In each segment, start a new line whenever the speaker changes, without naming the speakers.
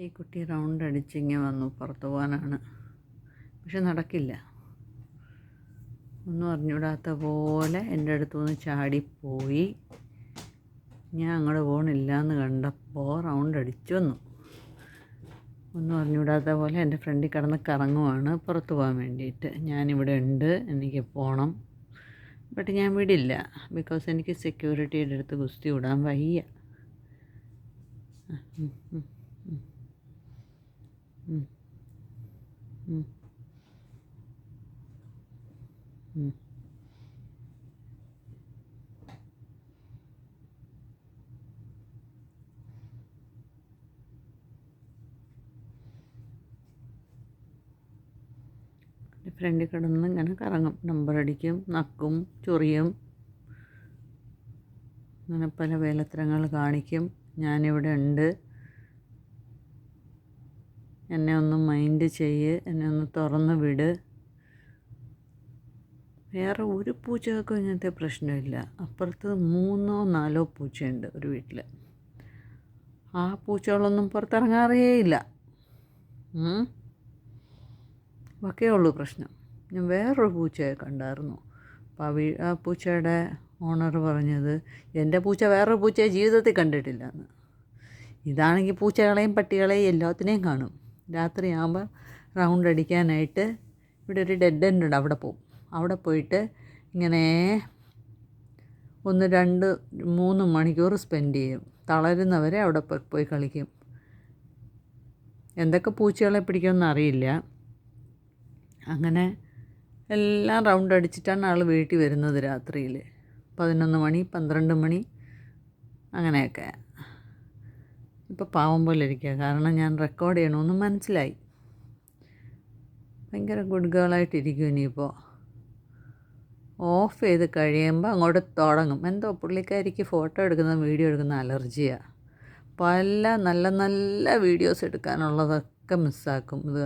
ഈ കുട്ടി റൗണ്ട് അടിച്ചിങ്ങനെ വന്നു പുറത്തു പോകാനാണ്. പക്ഷെ നടക്കില്ല. ഒന്നും അറിഞ്ഞൂടാത്ത പോലെ എൻ്റെ അടുത്തു നിന്ന് ചാടിപ്പോയി. ഞാൻ അങ്ങോട്ട് പോകണില്ല എന്ന് കണ്ടപ്പോൾ റൗണ്ട് അടിച്ചു വന്നു. ഒന്നും അറിഞ്ഞൂടാത്ത പോലെ എൻ്റെ ഫ്രണ്ടിൽ കിടന്ന് കറങ്ങുവാണ് പുറത്തു പോകാൻ വേണ്ടിയിട്ട്. ഞാനിവിടെ ഉണ്ട്, എനിക്ക് പോകണം. ബട്ട് ഞാൻ വിടില്ല. ബിക്കോസ് എനിക്ക് സെക്യൂരിറ്റിയുടെ അടുത്ത് ഗുസ്തി വിടാൻ വയ്യ. ഫ്രണ്ടിൽ കിടന്ന് ഇങ്ങനെ കറങ്ങും, നമ്പർ അടിക്കും, നക്കും, ചൊറിയും, അങ്ങനെ പല വേലത്തരങ്ങൾ കാണിക്കും. ഞാനിവിടെ ഉണ്ട്, എന്നെ ഒന്ന് മൈൻഡ് ചെയ്യ്, എന്നെ ഒന്ന് തുറന്ന് വിട്. വേറെ ഒരു പൂച്ചകൾക്കും ഇങ്ങനത്തെ പ്രശ്നമില്ല. അപ്പുറത്ത് 3-4 പൂച്ചയുണ്ട് ഒരു വീട്ടിൽ. ആ പൂച്ചകളൊന്നും പുറത്തിറങ്ങാറേയില്ല. ഒക്കെയേ ഉള്ളൂ പ്രശ്നം. ഞാൻ വേറൊരു പൂച്ചയെ കണ്ടായിരുന്നു. അപ്പോൾ ആ പൂച്ചയുടെ ഓണർ പറഞ്ഞത് എൻ്റെ പൂച്ച വേറൊരു പൂച്ചയെ ജീവിതത്തിൽ കണ്ടിട്ടില്ല എന്ന്. ഇതാണെങ്കിൽ പൂച്ചകളെയും പട്ടികളെയും എല്ലാത്തിനെയും കാണും. രാത്രിയാകുമ്പോൾ റൗണ്ട് അടിക്കാനായിട്ട് ഇവിടെ ഒരു ഡെഡ് എൻഡ് ഉണ്ട്, അവിടെ പോവും. അവിടെ പോയിട്ട് ഇങ്ങനെ 1-2-3 മണിക്കൂർ സ്പെൻഡ് ചെയ്യും. തളരുന്നവരെ അവിടെ പോയി കളിക്കും. എന്തൊക്കെ പൂച്ചകളെ പിടിക്കുമെന്ന് അറിയില്ല. അങ്ങനെ എല്ലാം റൗണ്ട് അടിച്ചിട്ടാണ് ആൾ വീട്ടിൽ വരുന്നത് രാത്രിയിൽ. 11 മണി 12 മണി അങ്ങനെയൊക്കെ. ഇപ്പോൾ പാവം പോലെ ഇരിക്കുക. കാരണം ഞാൻ റെക്കോർഡ് ചെയ്യണമെന്ന് മനസ്സിലായി. ഭയങ്കര ഗുഡ് ഗേളായിട്ടിരിക്കും. ഇനിയിപ്പോൾ ഓഫ് ചെയ്ത് കഴിയുമ്പോൾ അങ്ങോട്ട് തുടങ്ങും. എന്തോ പുള്ളിക്കാരിക്ക് ഫോട്ടോ എടുക്കുന്ന വീഡിയോ എടുക്കുന്ന അലർജിയാണ്. പല നല്ല നല്ല വീഡിയോസ് എടുക്കാനുള്ളതൊക്കെ മിസ്സാക്കും ഇത്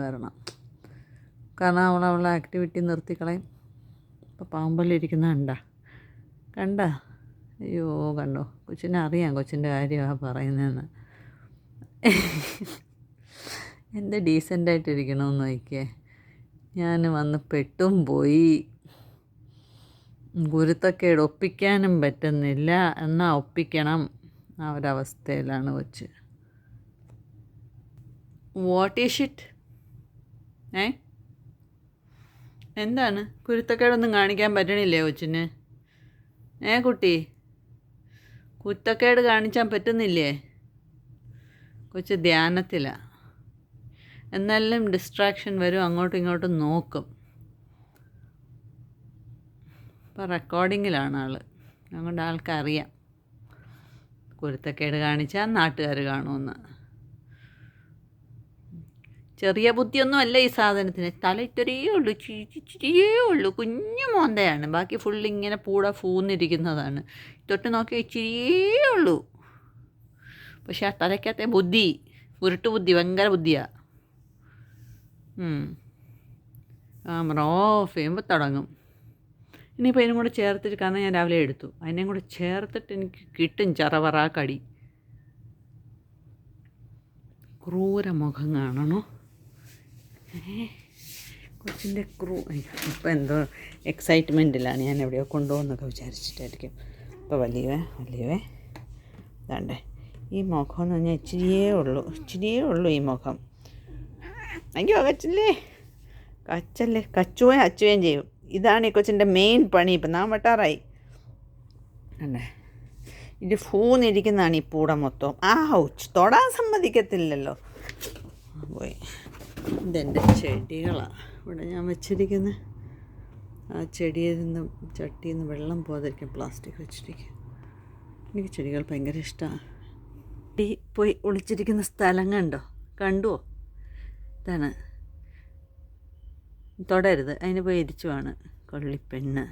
കാരണം അവളെ ആക്ടിവിറ്റി നിർത്തിക്കളയും. ഇപ്പോൾ പാമ്പല്ലിരിക്കുന്ന കണ്ട അയ്യോ കണ്ടോ. കൊച്ചിനെ അറിയാം, കൊച്ചിൻ്റെ കാര്യമാണ് പറയുന്നതെന്ന്. എന്ത് ഡീസൻ്റായിട്ടിരിക്കണമെന്ന് നോക്കിയേ. ഞാൻ വന്ന് പെട്ടും പോയി. ഗുരുത്തക്കേട് ഒപ്പിക്കാനും പറ്റുന്നില്ല, എന്നാൽ ഒപ്പിക്കണം. ആ ഒരവസ്ഥയിലാണ് കൊച്ച്. What is it? എന്താണ് കുരുത്തക്കേടൊന്നും കാണിക്കാൻ പറ്റണില്ലേ കൊച്ചിന്? കുട്ടി കുരുത്തക്കേട് കാണിച്ചാൻ പറ്റുന്നില്ലേ? കൊച്ച് ധ്യാനത്തിലാണ്. എന്നാലും ഡിസ്ട്രാക്ഷൻ വരും, അങ്ങോട്ടും ഇങ്ങോട്ടും നോക്കും. ഇപ്പോൾ റെക്കോർഡിങ്ങിലാണ് ആൾ. അതുകൊണ്ട് ആൾക്കറിയാം കുരുത്തക്കേട് കാണിച്ചാൽ നാട്ടുകാർ കാണുമെന്ന്. ചെറിയ ബുദ്ധിയൊന്നും അല്ല ഈ സാധനത്തിന്. തല ഇത്രയേ ഉള്ളൂ, ചിരിയേ ഉള്ളൂ, കുഞ്ഞു മോന്തയാണ്. ബാക്കി ഫുള്ളിങ്ങനെ ഫൂന്നിരിക്കുന്നതാണ്. തൊട്ട് നോക്കിയാൽ ഇച്ചിരിയേ ഉള്ളൂ. പക്ഷെ ആ തലയ്ക്കകത്തെ ബുദ്ധി, ഉരുട്ട് ബുദ്ധി, ഭയങ്കര ബുദ്ധിയാണ്. ക്യാമറ ഓഫ് ചെയ്യുമ്പോൾ തുടങ്ങും. ഇനിയിപ്പോൾ ഇതിനും കൂടെ ചേർത്തിട്ട്, കാരണം ഞാൻ രാവിലെ എടുത്തു, അതിനെയും കൂടെ ചേർത്തിട്ട് എനിക്ക് കിട്ടും ചറവറ കടി. ക്രൂരമുഖം കാണണോ കൊച്ചിൻ്റെ ഇപ്പോൾ എന്തോ എക്സൈറ്റ്മെൻറ്റിലാണ്. ഞാൻ എവിടെയോ കൊണ്ടുപോകുന്നൊക്കെ വിചാരിച്ചിട്ടായിരിക്കും. ഇപ്പോൾ വലിയവേ ഇതാണ്ടേ ഈ മുഖം എന്ന് പറഞ്ഞാൽ ഇച്ചിരിയേ ഉള്ളൂ ഈ മുഖം. അയ്യോ കച്ചല്ലേ കച്ചുകയും ചെയ്യും. ഇതാണ് ഈ കൊച്ചിൻ്റെ മെയിൻ പണി. ഇപ്പം നാം വെട്ടാറായി അല്ലേ. ഇത് ഫൂന്നിരിക്കുന്നതാണ് ഈ പൂട മൊത്തം. തൊടാൻ സമ്മതിക്കത്തില്ലല്ലോ. പോയി. ഇതെൻ്റെ ചെടികളാണ് ഇവിടെ ഞാൻ വെച്ചിരിക്കുന്നത്. ആ ചെടിയിൽ നിന്ന് ചട്ടിയിൽ നിന്ന് വെള്ളം പോകാതിരിക്കും പ്ലാസ്റ്റിക് വെച്ചിരിക്കും. എനിക്ക് ചെടികൾ ഭയങ്കര ഇഷ്ടമാണ്. പോയി ഒളിച്ചിരിക്കുന്ന സ്ഥലം കണ്ടുവോ? ഇതാണ്. തൊടരുത്, അതിന് പോയി ഇരിച്ചുവാണ് കൊള്ളിപ്പെണ്ണ്.